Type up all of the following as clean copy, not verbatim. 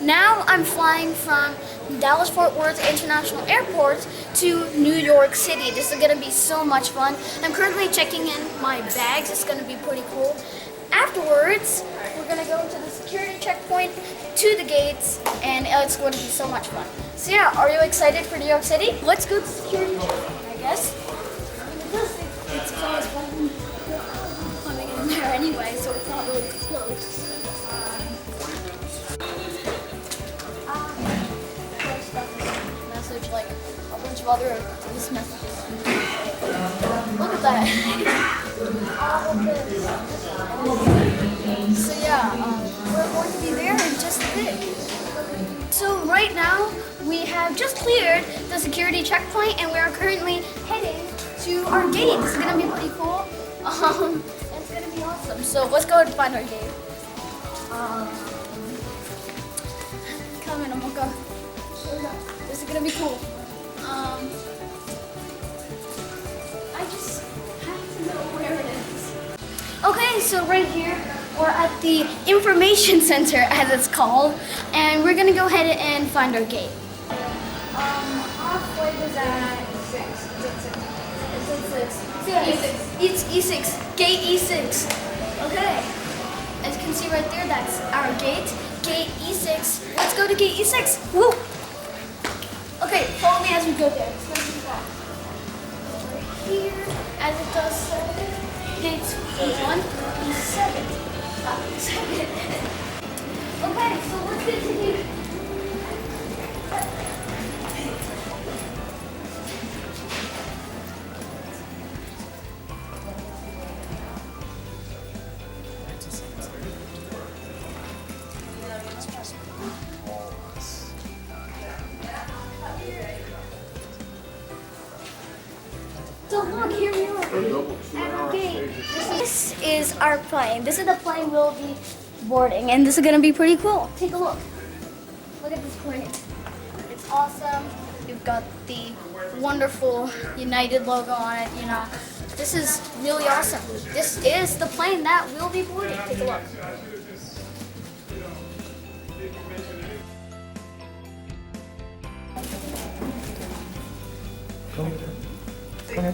Now I'm flying from Dallas-Fort Worth International Airport to New York City. This is going to be so much fun. I'm currently checking in my bags. It's going to be pretty cool. Afterwards, we're going to go to the security checkpoint, to the gates, and it's going to be so much fun. So yeah, are you excited for New York City? Let's go to the security checkpoint, I guess. It's closed, but I'm coming in there anyway, so it's not really close. Message like a bunch of other messages. Look at that. So yeah, we're going to be there in just a bit. So right now we have just cleared the security checkpoint and we are currently heading to our gate. This is gonna be pretty cool. It's gonna be awesome. So let's go and find our gate. Come in, Amrita. This is gonna be cool. I just have to know where it is. Okay, so right here we're at the information center, as it's called, and we're gonna go ahead and find our gate. Our flight is at It's E6. Gate E6. Okay. As you can see right there, that's our gate. Gate E6. Let's go to gate E6. Woo! Okay, follow me as we go there. It's going to be fun. Over here, as it does say, gates E1, E7. Okay, so let's continue. So look, here we are at our gate. This is our plane. This is the plane we'll be boarding, and this is gonna be pretty cool. Take a look. Look at this plane. It's awesome. You've got the wonderful United logo on it, you know. This is really awesome. This is the plane that we'll be boarding. Take a look. Okay.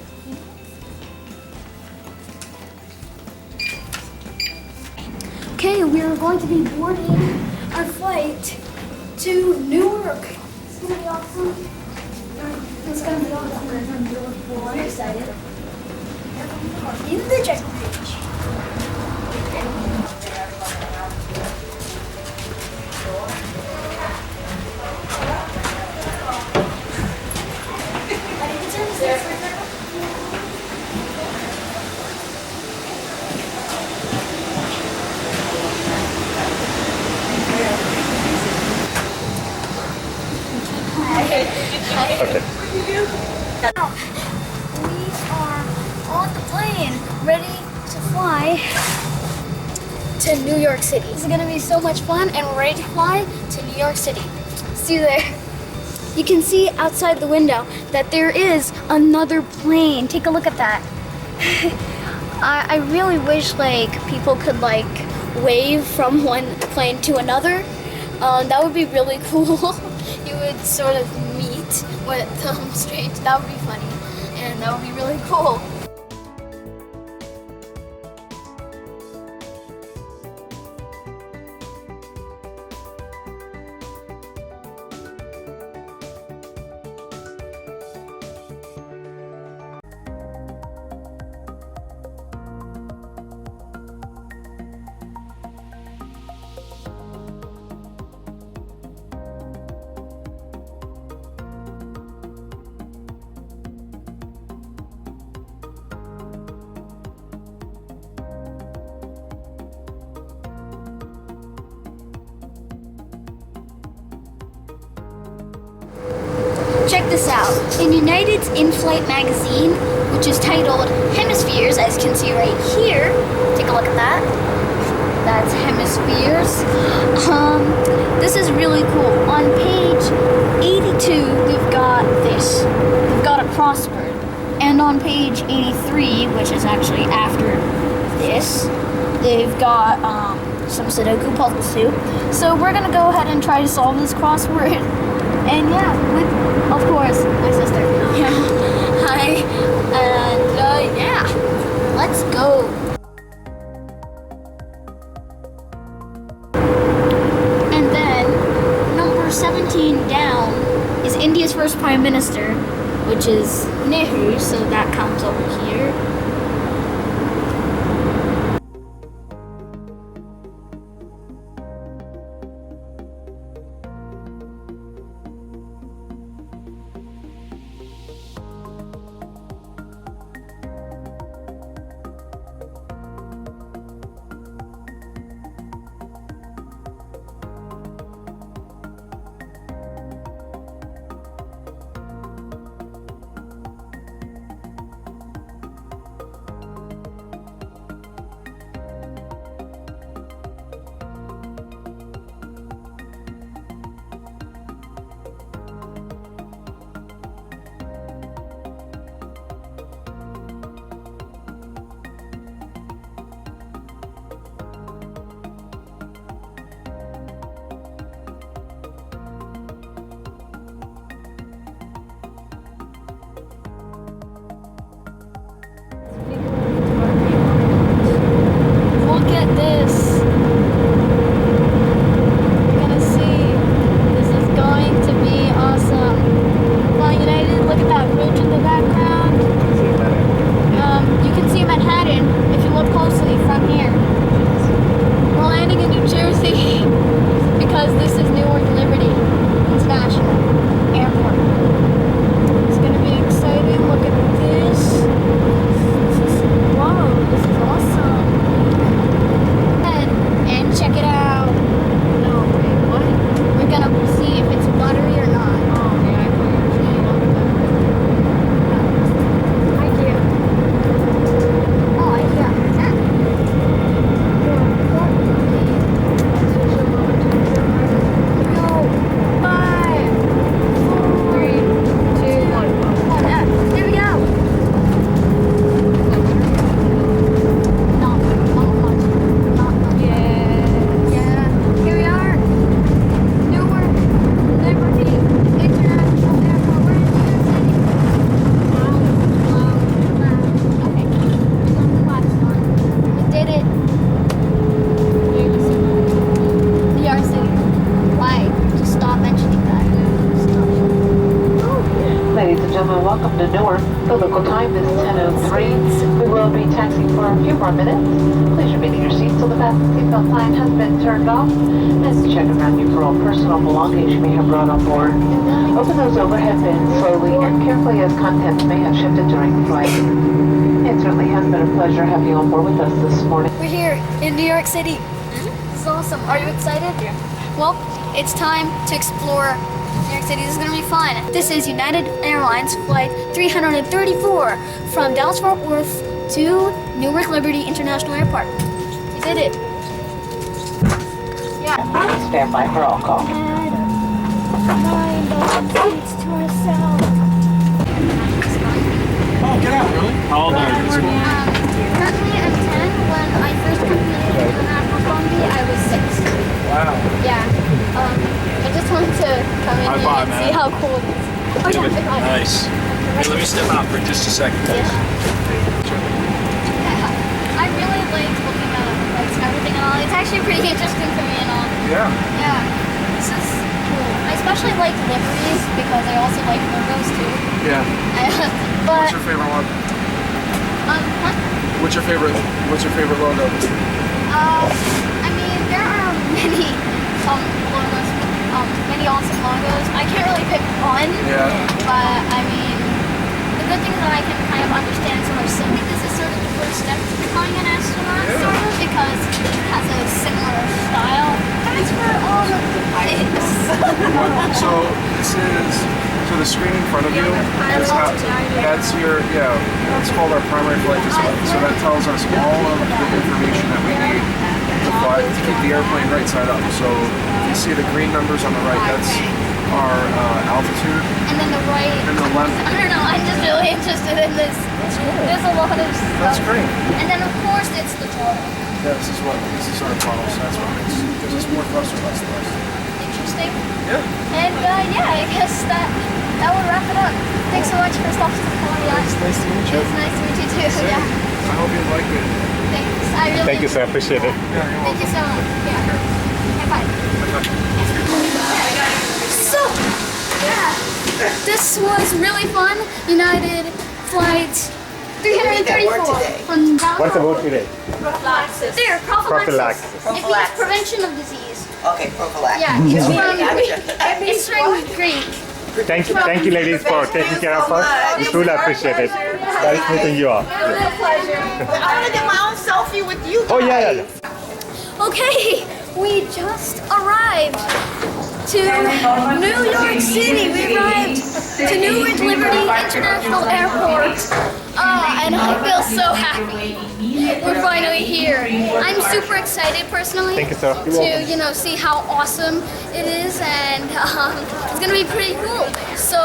Okay, we are going to be boarding our flight to Newark. It's gonna be awesome. It's gonna be awesome. I'm excited. In the jet bridge. Okay. Now, we are on the plane, ready to fly to New York City. This is gonna be so much fun, and we're ready to fly to New York City. See you there. You can see outside the window that there is another plane. Take a look at that. I really wish people could wave from one plane to another. That would be really cool. You would sort of meet with strangers. That would be funny, and that would be really cool. Check this out. In United's in-flight magazine, which is titled Hemispheres, as you can see right here, take a look at that. That's Hemispheres. This is really cool. On page 82, they've got this. They've got it prospered. And on page 83, which is actually after this, they've got some Sudoku puzzles too. So we're gonna go ahead and try to solve this crossword. And yeah, with, of course, my sister. Yeah. Hi. And yeah, let's go. And then number 17 down is India's first prime minister, which is Nehru, so that comes over here. Look at this. You're gonna see. This is going to be awesome. Flying United, look at that bridge in the background. You can see Manhattan if you look closely from here. We're landing in New Jersey because this is Newark Liberty International Airport. It's gonna be exciting. Look at this. Wow, this is awesome. And check it out. No, wait, what? We're gonna see if it's buttery or not. Oh, yeah, I thought you were saying IKEA. Oh, IKEA. Go. 5, 4, 3, 2, 1. Yeah, there we go. Not much. Not much. Yeah. Here we are. Newark Liberty International Airport. We're in New York City. Wow. Okay. It's on the last one. We did it. New York City. Why? Just stop mentioning that. Stop. Ladies and gentlemen, welcome to Newark. The local time is 10:03. We will be taxiing for a few more minutes. Please remain in your seat till the fasten seatbelt sign has been turned off. And check around you for all personal belongings you may have brought on board. Open those overhead bins slowly and carefully as contents may have shifted during the flight. It certainly has been a pleasure having you on board with us this morning. We're here in New York City. This is awesome. Are you excited? Yeah. Well, it's time to explore New York City. This is going to be fun. This is United Airlines Flight 334 from Dallas-Fort Worth to Newark Liberty International Airport. We did it. Yeah. Stand by for all call. And 9 seats to ourselves. Oh, get out, really? How old are you? Currently I'm 10. When I first completed international comedy, I was 6. Wow. Yeah. I just wanted to come in High here five, and man. see how cool it is. Oh yeah, big five. Nice. Hey, let me step out for just a second. Yeah. I really like looking at like everything and all. It's actually pretty interesting for me and all. Yeah. Yeah. This is cool. I especially like liveries because I also like logos too. Yeah. But What's your favorite one? what? What's your favorite logo? I mean, there are many logos, many awesome logos. I can't really pick one. Yeah. But I mean, the good thing that I can kind of understand sort of Civic this is sort of the first step to becoming an astronaut, sort of, because it has a similar style. That's for all of the things. So this is the screen in front of you. That's your That's called our primary flight display. So that tells us all of the information that we need to fly to keep the airplane right side up. So you see the green numbers on the right. That's our altitude. And then the right. And the left. I don't know. I'm just really interested in this. There's a lot of stuff. That's great. And then of course it's the throttle. Yeah, this is our funnel, so that's what gives us more thrust or less thrust. Interesting. Yeah. And yeah, I guess that would wrap it up. Thanks so much for stopping by. It's nice to meet you. It's nice to meet you too. Same. Yeah. I hope you like it. Thanks. I really. Thank you, sir. Appreciate it. Yeah, you're Thank you so much. Yeah. Okay, bye. So, yeah, this was really fun. United Flight 334 from down. What's the word today? Prophylaxis. There, prophylaxis. Prophylaxis. It means prevention of disease. Okay, prophylaxis. Yeah, it's from Gotcha. it's from Greek. Thank you, ladies, for taking care of us. We truly appreciate it. Nice meeting you all. I want to get my own selfie with you guys. Oh yeah. Okay, we just arrived to New York City. We arrived to Newark Liberty International Airport. And I feel so happy. We're finally here. I'm super excited personally Thank you, sir. You're welcome. to see how awesome it is, and it's gonna be pretty cool. So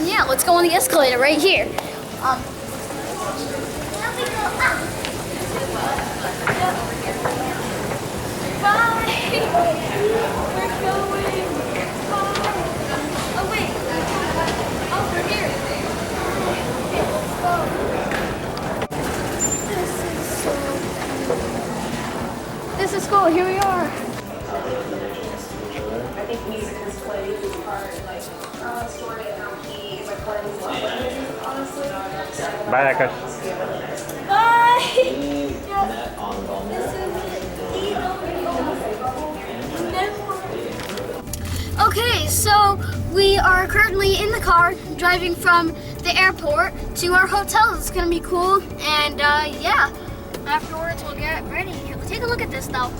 yeah, let's go on the escalator right here. Bye. We're going. Oh wait. Oh, we're here. Let's go. This is cool. Here we are. I think music has played his part, like story and how he is like playing his love languages, honestly. Bye, Akash. Bye. Okay, so we are currently in the car driving from the airport to our hotel. It's gonna be cool, and yeah, afterwards we'll get ready. Take a look at this though.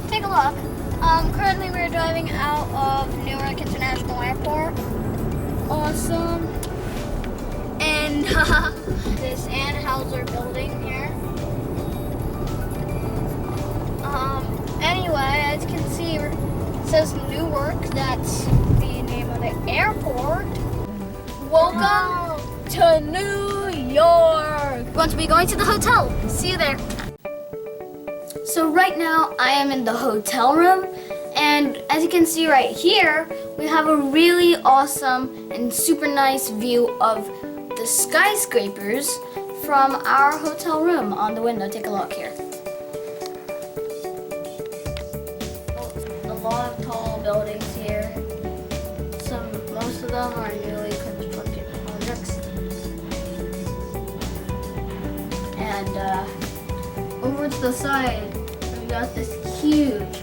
Take a look. Currently we're driving out of Newark International Airport. Awesome. And this Anheuser building here. Anyway, as you can see, it says Newark. That's the name of the airport. Welcome to New York. We're going to be going to the hotel. See you there. So right now I am in the hotel room, and as you can see right here, we have a really awesome and super nice view of the skyscrapers from our hotel room on the window. Take a look here. A lot of tall buildings here. Most of them are newly constructed projects. And over to the side, we got this huge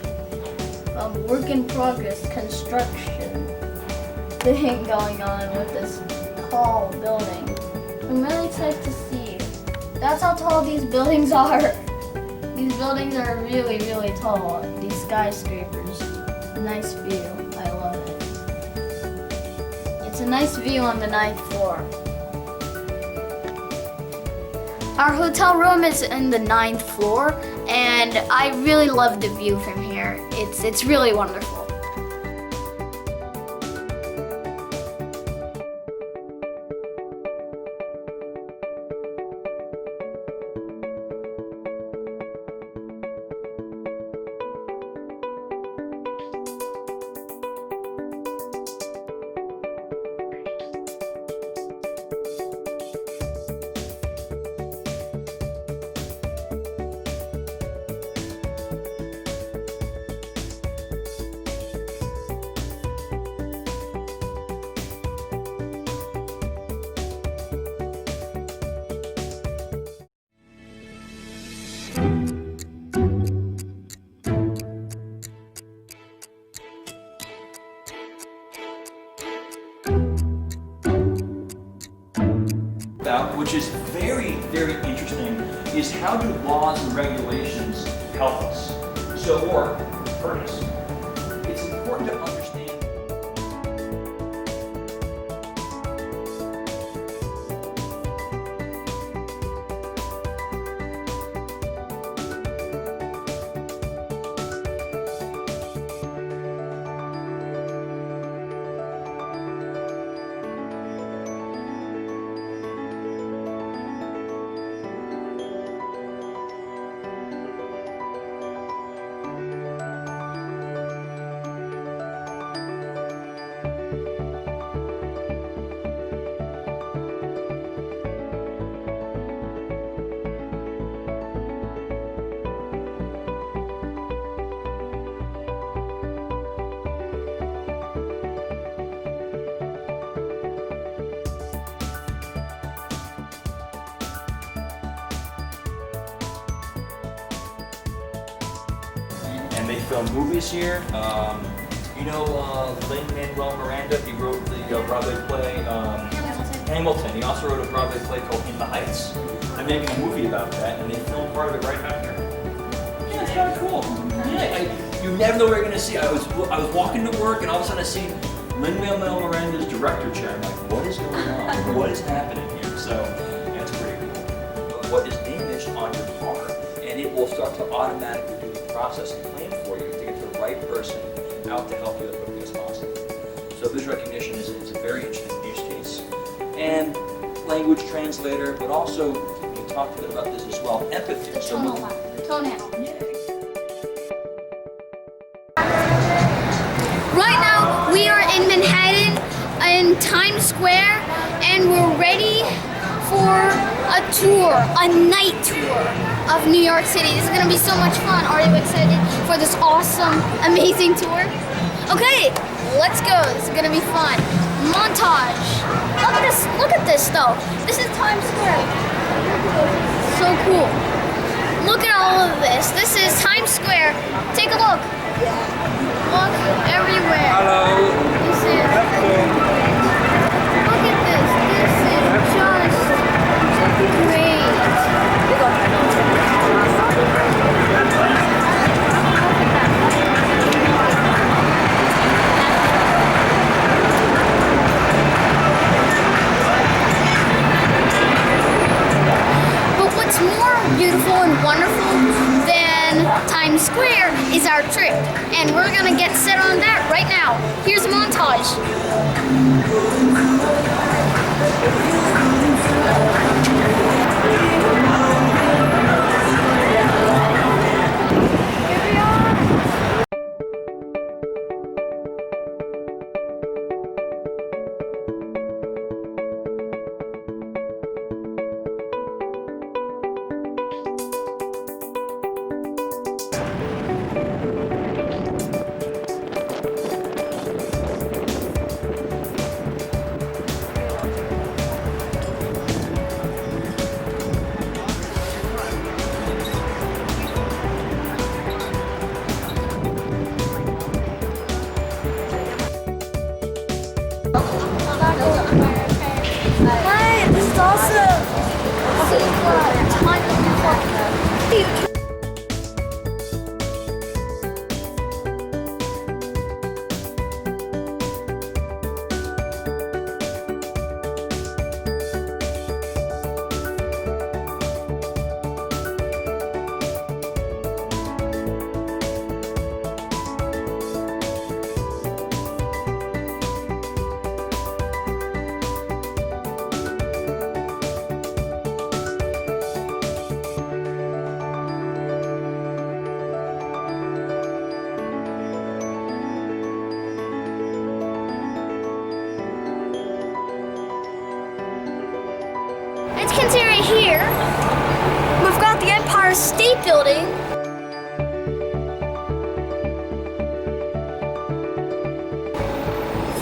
work in progress construction thing going on with this tall building. I'm really excited to see. That's how tall these buildings are. These buildings are really, really tall. These skyscrapers. Nice view. I love it. It's a nice view on the 9th floor. Our hotel room is in the 9th floor, and I really love the view from here. It's really wonderful. About, which is very, very interesting, is how do laws and regulations help us? Or hurt us? It's important to understand. they film movies here. You know Lin-Manuel Miranda, he wrote the Broadway play Hamilton. He also wrote a Broadway play called In the Heights. They're making a movie about that, and they filmed part of it right back here. Yeah, it's kind of cool. Yeah, you never know what you're going to see. I was walking to work, and all of a sudden I see Lin-Manuel Miranda's director chair. I'm like, what is going on? What is happening here? So, yeah, it's pretty cool. What is imaged on your car, and it will start to automatically do the process and plan for you to get the right person out to help you as quickly as possible. So visual recognition is a very interesting use case. And language translator, but also, we talked a bit about this as well, empathy. The toenail. Yeah. Right now, we are in Manhattan, in Times Square, and we're ready for a tour, a night tour of New York City. This is gonna be so much fun. Are you excited for this awesome, amazing tour? Okay, let's go. This is gonna be fun. Montage. Look at this though. This is Times Square. So cool. Look at all of this. This is Times Square. Take a look. Look everywhere. Hello. This is. Look at this. This is just great. But what's more beautiful and wonderful than Times Square is our trip, and we're gonna get set on that right now. Here's a montage. Hi, this is awesome. As you can see right here, we've got the Empire State Building.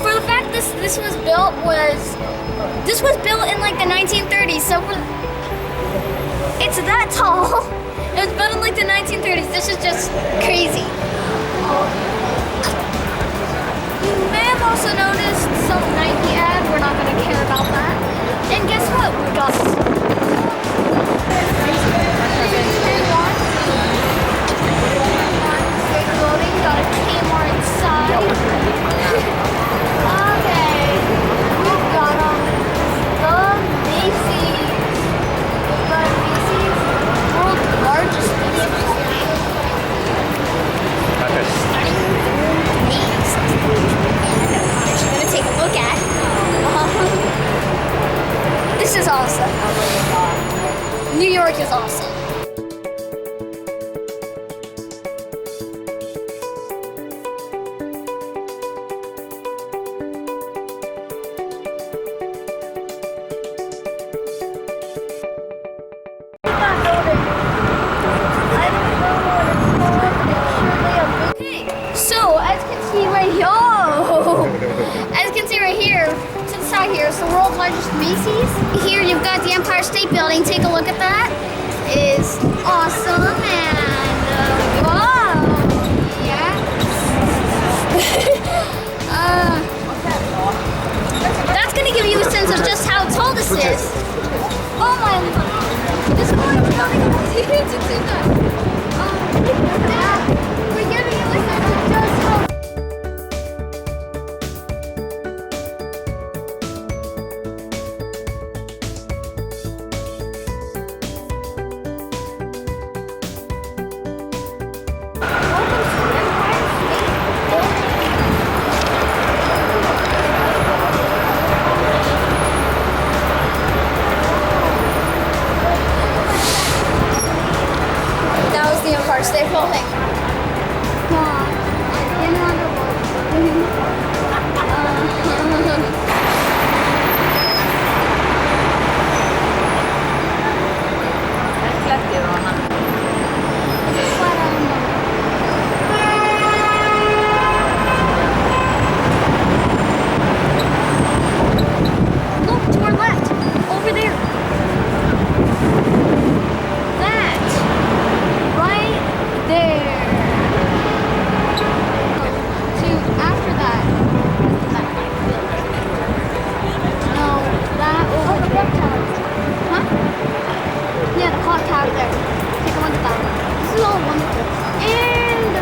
For the fact this was built in like the 1930s, so it's that tall. It was built in like the 1930s. This is just crazy. You may have also noticed some Nike ad. We're not going to care about that. And guess what? We got loading. Got a Kmart inside. Okay. We've got the Macy's. We've got Macy's, world's largest Macy's. We're gonna take a look at. This is awesome. New York is awesome. It's the world's largest Macy's. Here you've got the Empire State Building. Take a look at that. It is awesome and wow. give you a sense of just how tall this is. Oh my! This one is coming up to that. We're giving you a sense of just how. That was the Empire State Building. Look to our left, over there. That right there. To after that. No, that over the clock tower. Huh? Yeah, the clock tower there. Take a look at that. This is all wonderful. And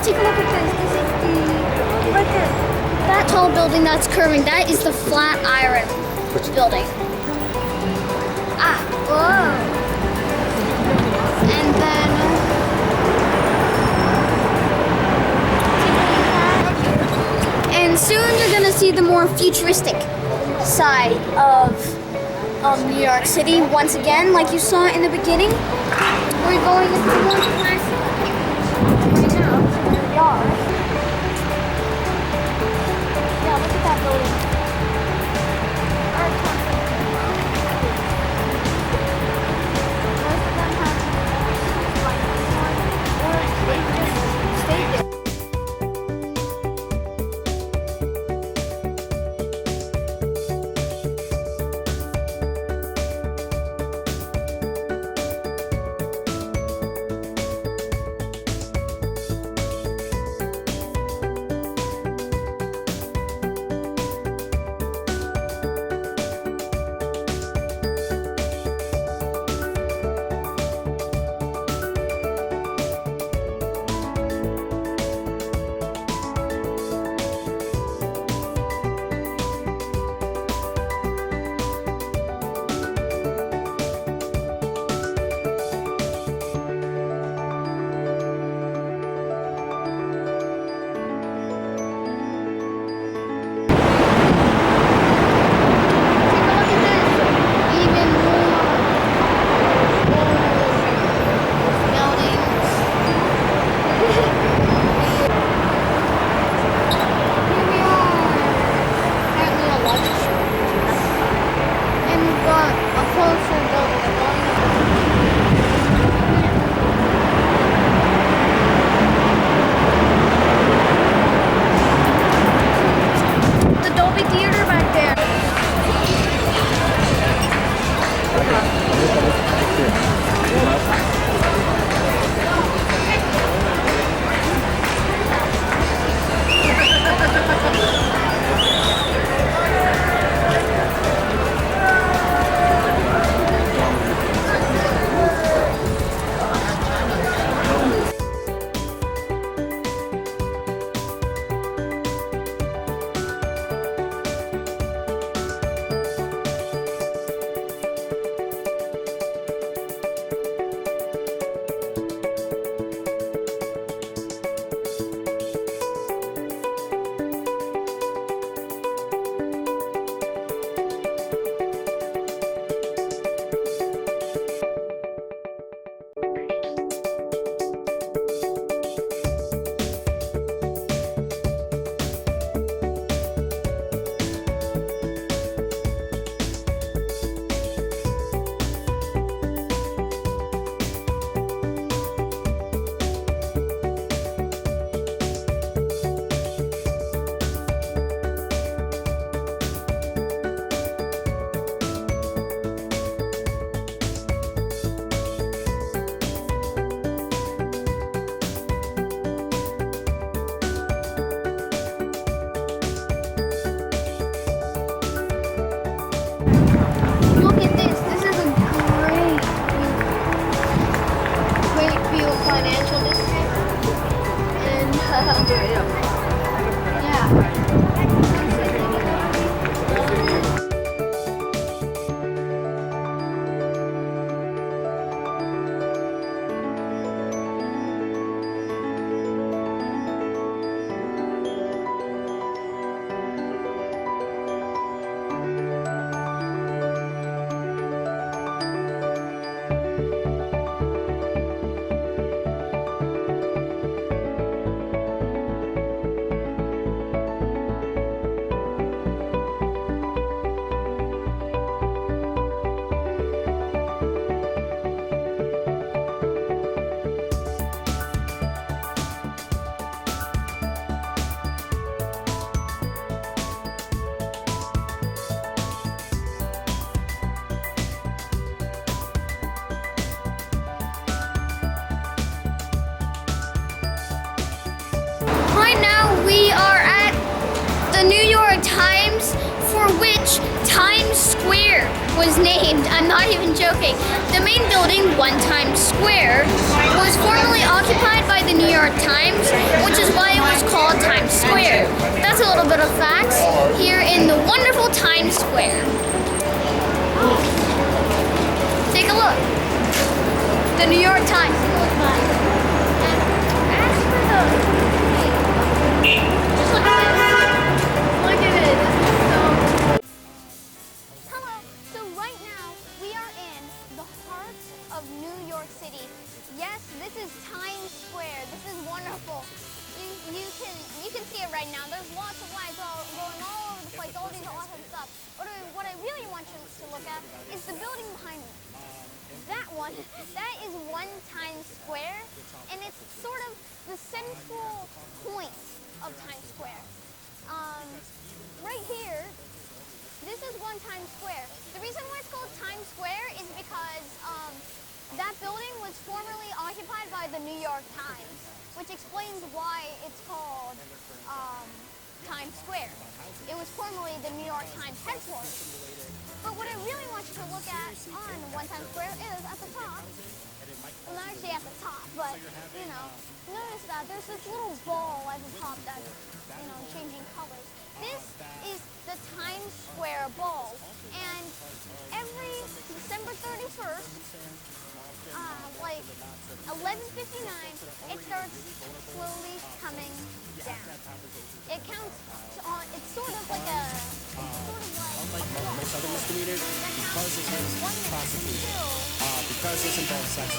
take a look at this. This is the right there. That tall building that's curving. That is the Flatiron building. Ah, whoa. And then and soon you're gonna see the more futuristic side of New York City once again, like you saw in the beginning. We're going into the more classic. Yeah, look at that building. Most of them have like or they just stay there. financial district. And yeah. Right now we are at the New York Times, for which Times Square was named. I'm not even joking. The main building, One Times Square, was formerly occupied by the New York Times, which is why it was called Times Square. That's a little bit of facts here in the wonderful Times Square. Take a look. The New York Times. And as for the just look at it. Look at it. Hello. So right now we are in the heart of New York City. Yes, this is Times Square. This is wonderful. You can see it right now. There's lots of lights going all over the place. All these awesome stuff. What I really want you to look at is the building behind me. That one, that is One Times Square, and it's sort of the central point of Times Square. Right here, this is One Times Square. The reason why it's called Times Square is because that building was formerly occupied by the New York Times, which explains why it's called Times Square. It was formerly the New York Times headquarters. But what I really want you to look at on One Times Square is at the top. Well, not actually at the top, but, you know, notice that there's this little ball at the top that's, you know, changing colors. This is the Times Square ball. And every December 31st, like 11:59, it starts slowly coming down. It counts on, it's sort of like a, unlike most other misdemeanors, because it's because this involves sex.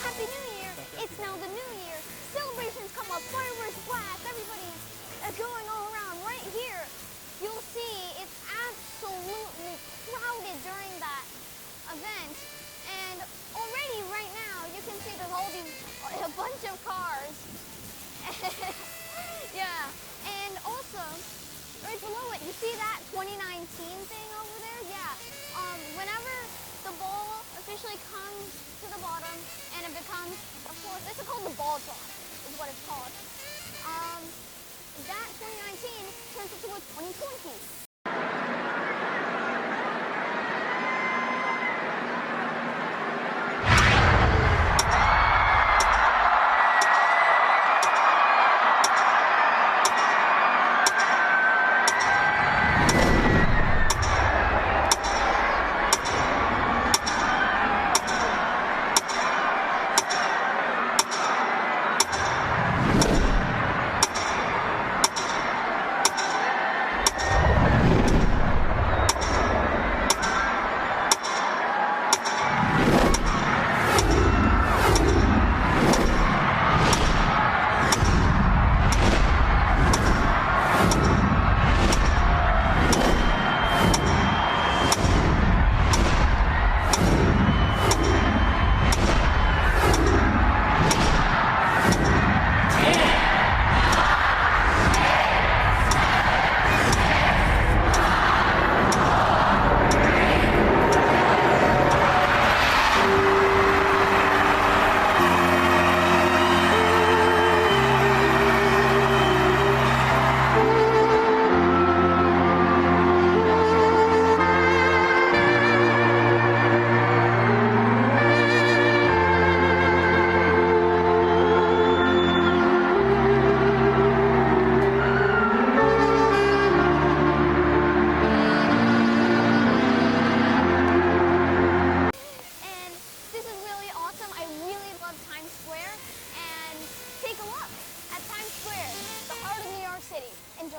Happy New Year! It's now the New Year. Celebrations come up, fireworks blast, everybody is going all around. Right here, you'll see it's absolutely crowded during that event. And already right now, you can see there's a bunch of cars. Yeah, and also, right below it, you see that 2019 thing over there? Yeah. Whenever the ball officially comes to the bottom and it becomes, of course, this is called the ball drop, is what it's called. That 2019 turns into a 2020. City. Enjoy.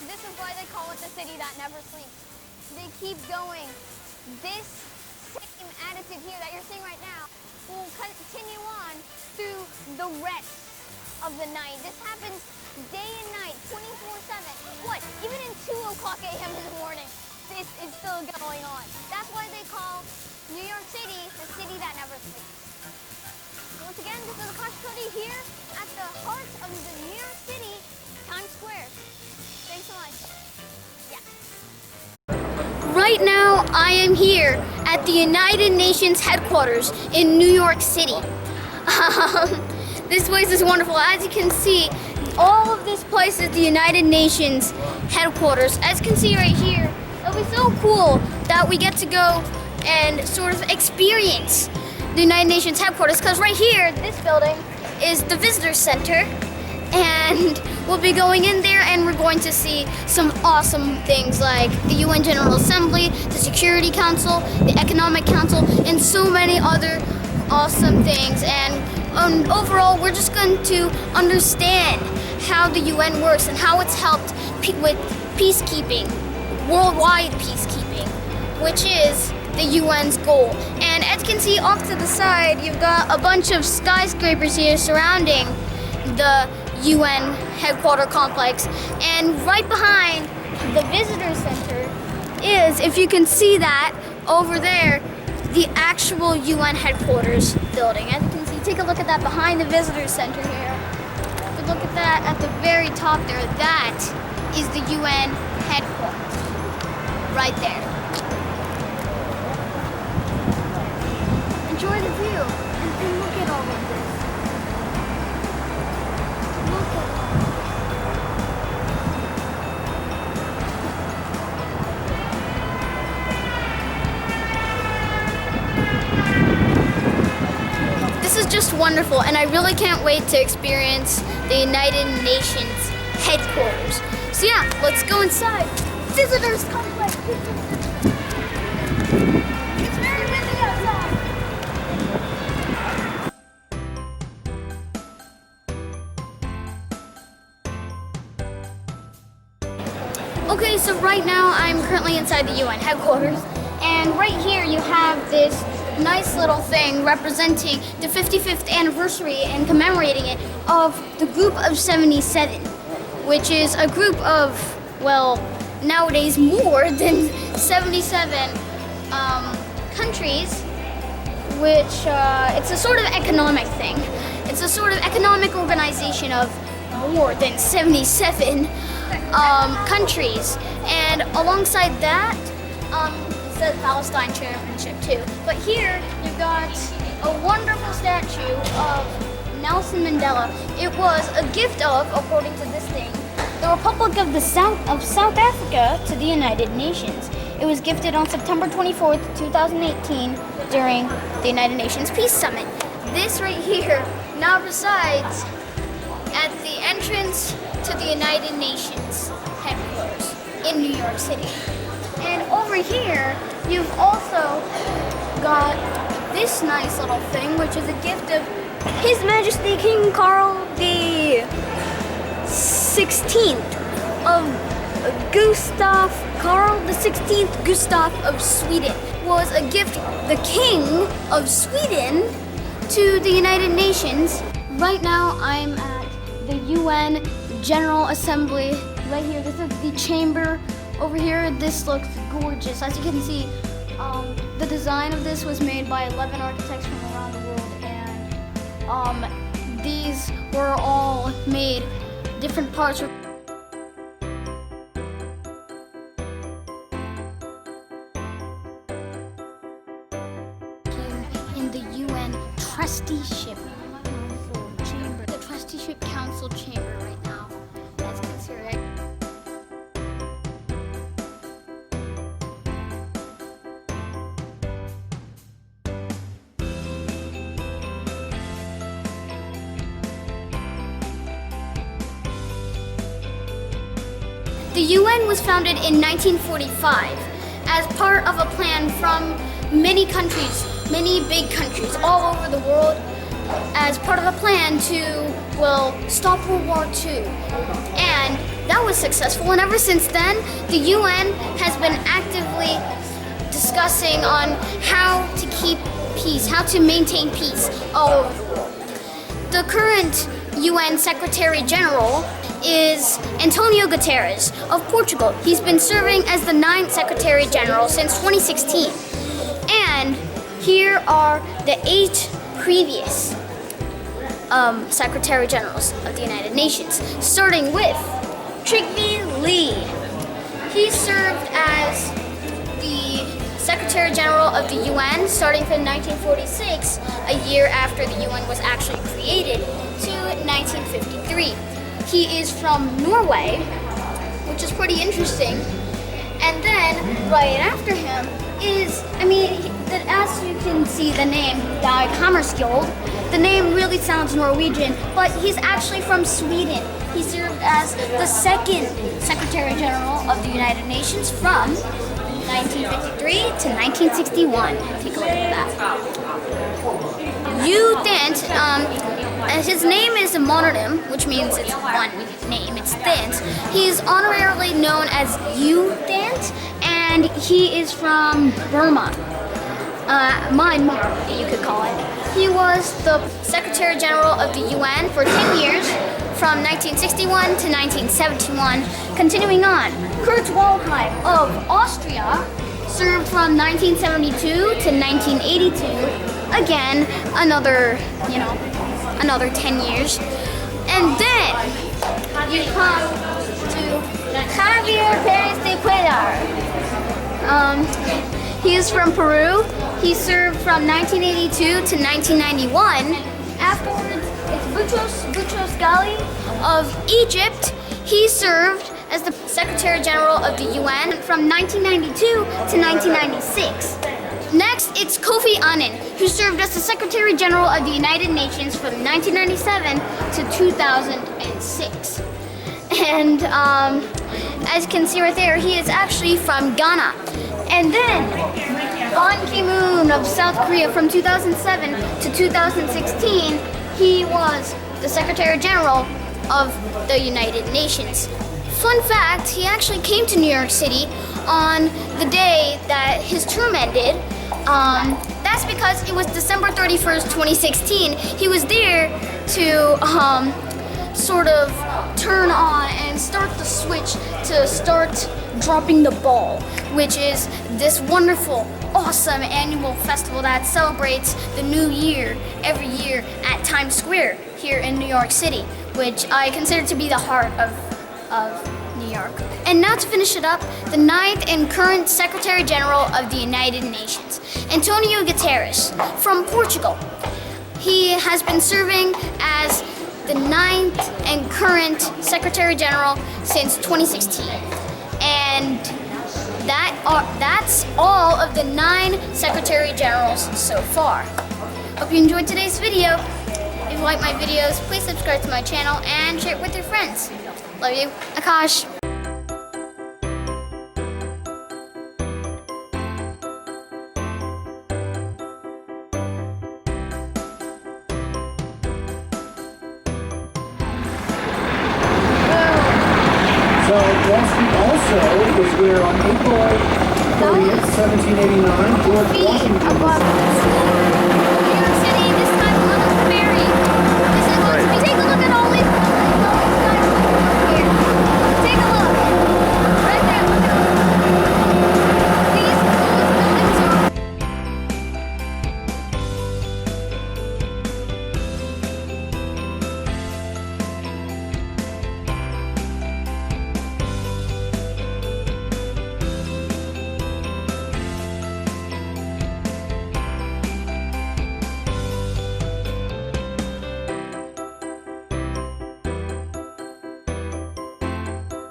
This is why they call it the city that never sleeps. They keep going. This same attitude here that you're seeing right now will continue on through the rest of the night. This happens day and night, 24/7. What? Even in 2 o'clock a.m. in the morning, this is still going on. That's why they call New York City the city that never sleeps. Once again, this is Akash Cody here at the heart of the New York City, Times Square. Thanks so much. Yeah. Right now, I am here at the United Nations headquarters in New York City. This place is wonderful. As you can see, all of this place is the United Nations headquarters. As you can see right here, it'll be so cool that we get to go and sort of experience the United Nations headquarters, because right here, this building is the visitor center, and we'll be going in there and we're going to see some awesome things like the UN General Assembly, the Security Council, the Economic Council, and so many other awesome things. And overall, we're just going to understand how the UN works and how it's helped with peacekeeping, worldwide peacekeeping, which is the UN's goal. And as you can see off to the side, you've got a bunch of skyscrapers here surrounding the UN headquarter complex. And right behind the visitor center is, if you can see that over there, the actual UN headquarters building. As you can see, take a look at that behind the visitor center here. If you look at that at the very top there, that is the UN headquarters right there. Enjoy the view and look at all of this. Look at all. This is just wonderful, and I really can't wait to experience the United Nations headquarters. So yeah, let's go inside. Visitors complex. It's very windy outside. Okay, so right now I'm currently inside the UN headquarters, and right here you have this nice little thing representing the 55th anniversary and commemorating it of the Group of 77, which is a group of, well, nowadays more than 77 countries, which it's a sort of economic thing. It's a sort of economic organization of more than 77 countries, and alongside that, it says Palestine Championship too. But here you've got a wonderful statue of Nelson Mandela. It was a gift of, according to this thing, the Republic of South Africa to the United Nations. It was gifted on September 24th, 2018 during the United Nations Peace Summit. This right here now resides at the entrance to the United Nations headquarters in New York City. And over here, you've also got this nice little thing, which is a gift of His Majesty King Carl the 16th of Carl the 16th Gustav of Sweden was a gift, the King of Sweden, to the United Nations. Right now I'm at the UN General Assembly right here. This is the chamber over here. This looks gorgeous. As you can see, the design of this was made by 11 architects from around the world, and these were all made different parts. In the UN trusteeship chamber, the trusteeship council chamber right now, as you can see right. The UN was founded in 1945 as part of a plan from many countries, many big countries all over the world, as part of a plan to, well, stop World War II. And that was successful, and ever since then, the UN has been actively discussing on how to keep peace, how to maintain peace all over the world. The current UN Secretary General is Antonio Guterres of Portugal. He's been serving as the 9th Secretary General since 2016. And here are the 8 previous Secretary Generals of the United Nations, starting with Trygve Lie. He served as the Secretary General of the UN starting from 1946, a year after the UN was actually created, to 1953. He is from Norway, which is pretty interesting. And then, right after him is, as you can see the name, Dag Hammarskjöld, the name really sounds Norwegian, but he's actually from Sweden. He served as the 2nd Secretary General of the United Nations from 1953 to 1961. Take a look at that. U Thant, his name is a mononym, which means it's one name, it's Thant. He's honorarily known as U Thant, and he is from Burma. Myanmar, you could call it. He was the Secretary General of the UN for 10 years, from 1961 to 1971. Continuing on, Kurt Waldheim of Austria served from 1972 to 1982. Again, another 10 years. And then you come to Javier Perez de Cuellar. He is from Peru. He served from 1982 to 1991. Afterwards, it's Boutros Ghali of Egypt. He served as the Secretary General of the UN from 1992 to 1996. Next, it's Kofi Annan, who served as the Secretary General of the United Nations from 1997 to 2006. And as you can see right there, he is actually from Ghana. And then Ban Ki-moon of South Korea from 2007 to 2016, he was the Secretary General of the United Nations. Fun fact, he actually came to New York City on the day that his term ended. That's because it was December 31st, 2016. He was there to sort of turn on and start the switch to start Dropping the Ball, which is this wonderful, awesome annual festival that celebrates the new year every year at Times Square here in New York City, which I consider to be the heart of New York. And now to finish it up, the 9th and current Secretary General of the United Nations, Antonio Guterres from Portugal. He has been serving as the 9th and current Secretary General since 2016. And that's all of the 9 Secretary Generals so far. Hope you enjoyed today's video. If you like my videos, please subscribe to my channel and share it with your friends. Love you, Akash. So Wall Street also was where on April 30th, 1789, George Washington was New York City, this time on the ferry. This is what we take a look at all these here. Take a look. Right there, look at these buildings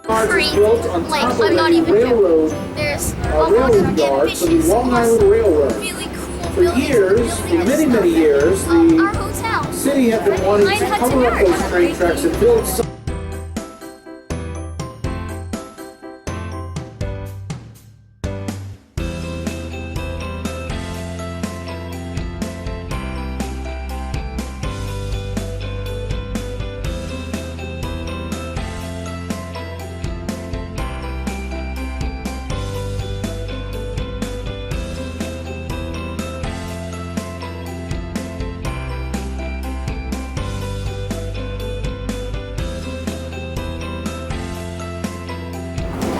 are crazy. built on Like, top of I'm not a even railroad, joking. There's a all kinds railroad of yard for the ambitious, Long Island awesome, Railroad. really cool For buildings. years, Building for many, stuff. many years, Our the hotel. city had been wanting to cover up those train tracks and build some.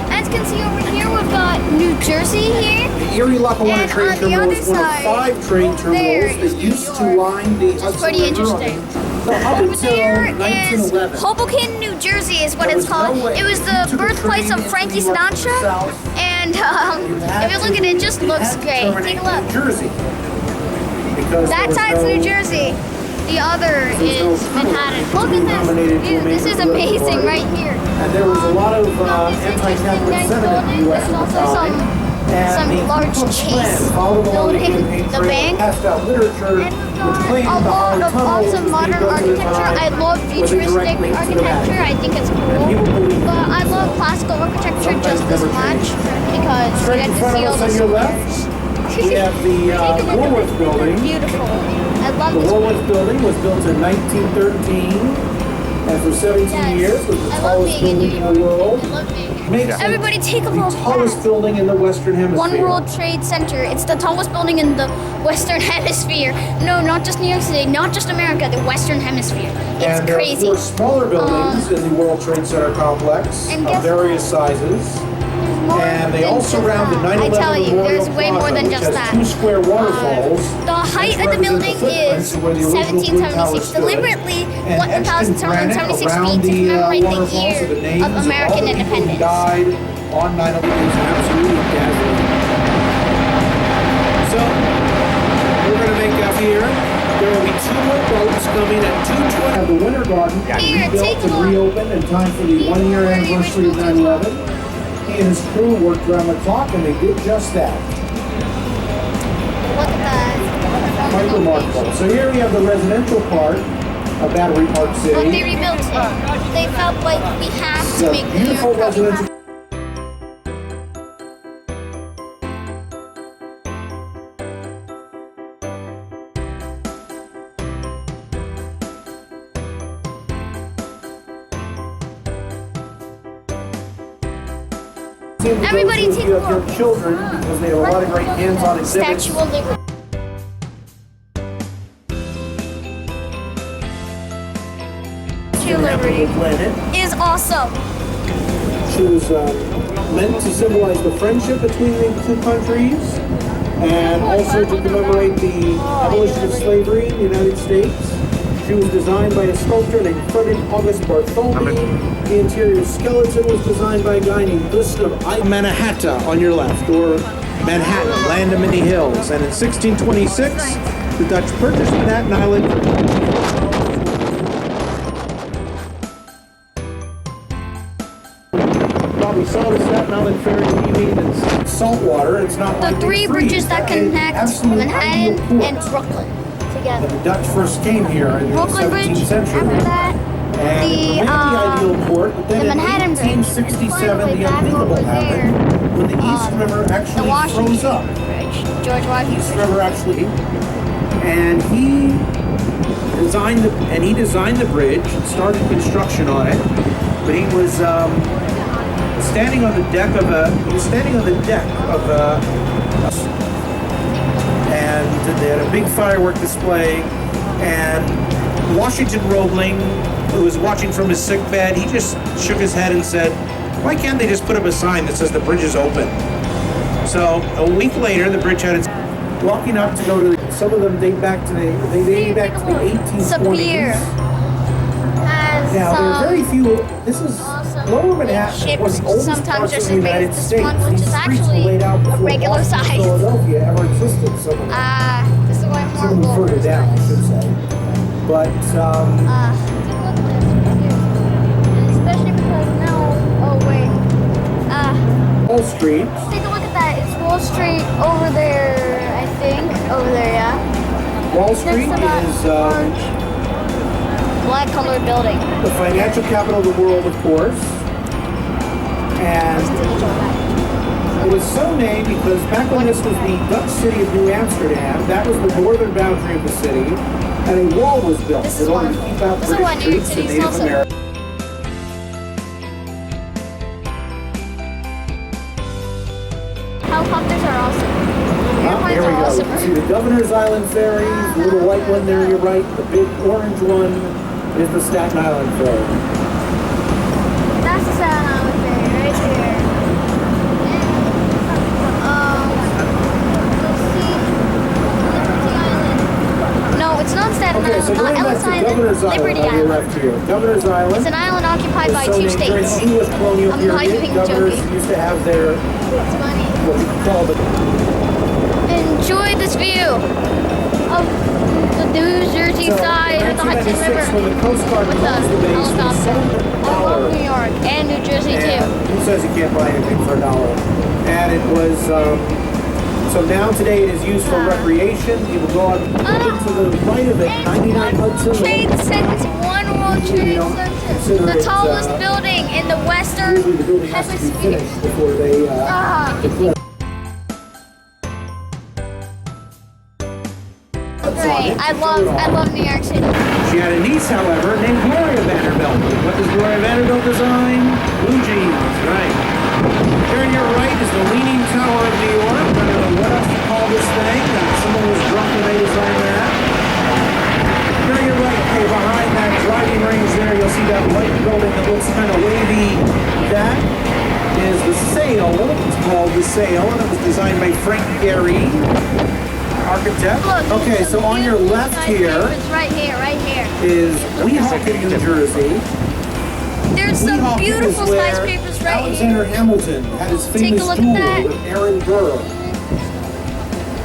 As you can see over here, we've got New Jersey here. The Erie Lackawanna And train on the terminal other is one of side, 5 train over there terminals is that New used to York, line the which is Hudson pretty River. interesting. Up Over until there is 1911. Hoboken, New Jersey is what There it's was called. no way It was you the took a birthplace train of Frankie into New York from the Sinatra. south, And if you look at it, it just looks great. Take a look. New Jersey. Because That side's New Jersey. The other is Manhattan. Look at this view. This is amazing right here. And there was a lot of anti-Catholic sentiment in the U.S. There's at the also time. some large chase building, the bank, passed out literature and which claimed a the lot Howard of Tunnel, which awesome was modern being built at the architecture. time, I love was a futuristic direct link to the architecture. I Vatican. think it's And cool. people believe it. But I love classical architecture just as never much because you Straight get in to front see of all us the on your left, squares. we have the Take a look at Woolworth this. Building. Beautiful. I love The this. Woolworth Building was built in 1913 and for 17 Yes. years was the I love tallest being in building New in the York. world. I love being here. Makes it Everybody take a the look. tallest building in the Western Hemisphere. One World Trade Center. It's the tallest building in the Western Hemisphere. No, not just New York City, not just America, the Western Hemisphere. It's And there crazy. are 4 smaller buildings in the World Trade Center complex and of guess various sizes. More And they than also just surround the that. 9/11 I tell you, Memorial there's way more Plaza, than which just has that. 2 square waterfalls. The height of the building is 1776, deliberately 1,776 feet to commemorate the year of American independence. Died on 9/11. It's absolutely dazzling. So we're going to make up here. There will be 2 more boats coming at 2:20. Have the Winter Garden Here, rebuilt take a and look. reopened in time for the 1-year were the anniversary of original 9/11. He and his crew worked around the clock, and they did just that. Look at that. Quite remarkable. So here we have the residential part of Battery Park When they City. rebuilt it, they felt like we have to The make New beautiful York really residential. Everybody take you a have your look. children because they have a lot of great hands-on exhibits. Statue of Liberty. Statue of Liberty Planet. is awesome. She was meant to symbolize the friendship between the two countries, and also to commemorate the abolition of slavery in the United States. She was designed by a sculptor named Frederick August Bartholdi. The interior skeleton was designed by a guy named Gustav Manhattan on your left, or Manhattan, land of many hills. And in 1626, the Dutch purchased Manhattan Island. Probably saw the Staten Island Ferry leaving. It's salt water. It's not like The three bridges that connect Manhattan and Brooklyn together. The Dutch first came here in the Brooklyn 17th Bridge, century. remember that? And it remained the ideal port, but then the in Manhattan Bridge, 1867, finally the back unthinkable over there. happened when the East River The actually Washington froze up. Bridge, George Washington East Bridge. River actually, and he designed the bridge and started construction on it. But he was standing on the deck of and they had a big firework display, and Washington Roebling, who was watching from his sick bed, he just shook his head and said, why can't they just put up a sign that says the bridge is open? So a week later, the bridge had its walking up to go to some of them date back to the 1820s. Superior has Now there are very few. This is Lower Manhattan, one of the oldest sometimes parts of just the as big United as this States. one, which These is streets were actually laid out a before regular Boston, size. Philadelphia ever existed. Some of them, This is going some of them more further down, I should say. But take a look at this. Especially because now, oh wait. Wall Street. Take a look at that. It's Wall Street over there, I think. Over there, yeah. Wall Street Next to that is orange, black colored building. the financial capital of the world, of course. And it was so named because back when this was the Dutch city of New Amsterdam, that was the northern boundary of the city, and a wall was built This is in order to wonderful. keep out This is why British New York troops City and is Native also- Americans. Helicopters are awesome. Here Airplanes we are go. awesome. You see the Governor's Island ferry, the little white one there on your right, the big orange one is the Staten Island ferry. That's the Staten Island Ferry right there. Let's see. Liberty Island. No, it's not Staten Okay, so Island, not going back Ellis to Island, Governor's Island Liberty on your Island. left here. Governor's Island. It's an island occupied by So two named during states. the English colonial I'm not period, even governors joking. used to have their, It's funny. what we call the Enjoy this view of the New Jersey side of the Hudson 1996, River when the Coast Guard with the closed the base, they helicopter. sold it I love New York and New Jersey too. Who says you can't buy anything for $1? And it was, so now today it is used for recreation. People go out to the right of it, 99 Hudson. Trade Center, One World Trade Center, the tallest building in the Western Usually the building has to be Hemisphere. finished before they declare. Great. I love New York City. She had a niece, however, named Gloria Vanderbilt. What does Gloria Vanderbilt design? Blue jeans, right. Here on your right is the Leaning Tower of New York. I don't know what else to call this thing. Someone was drunk when they designed that. Here on your right, okay, behind that driving range there, you'll see that white building that looks kind of wavy. That is the Sail. It's called the Sail, and it was designed by Frank Gehry, architect. Look, Okay, so on your left here It's right here. is Weehawken, New Jersey. There's some Weehawken beautiful is where skyscrapers right Alexander here. Hamilton had his Take a famous look at duel that. with Aaron Burr.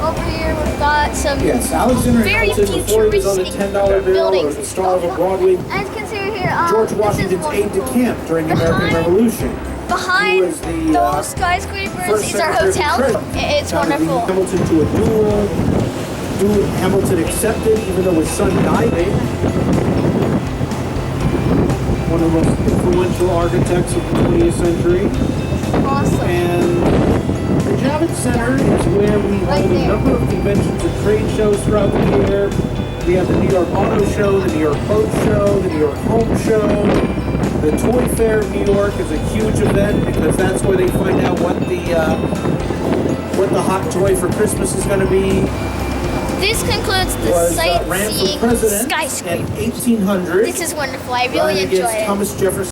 Over here we've got some Yes, Alexander very Hamilton, before he was on the futuristic $10 bill or buildings. the star of a Broadway, As you can see here, George this is Washington's aide de wonderful. camp during the American Behind- Revolution. Behind He was the, those skyscrapers First is our Secretary of the hotel. Treasury. It's Now, wonderful. Hamilton to a duel. Hamilton accepted, even though his son died. One of the most influential architects of the 20th century. Awesome. And the Javits Center is where we Right hold a there. number of conventions and trade shows throughout the year. We have the New York Auto Show, the New York Boat Show, the New York Home Show. The Toy Fair of New York is a huge event because that's where they find out what the hot toy for Christmas is going to be. This concludes the Ran for sightseeing president in skyscraper. 1800. This is wonderful. I running really enjoy against it. Thomas Jefferson.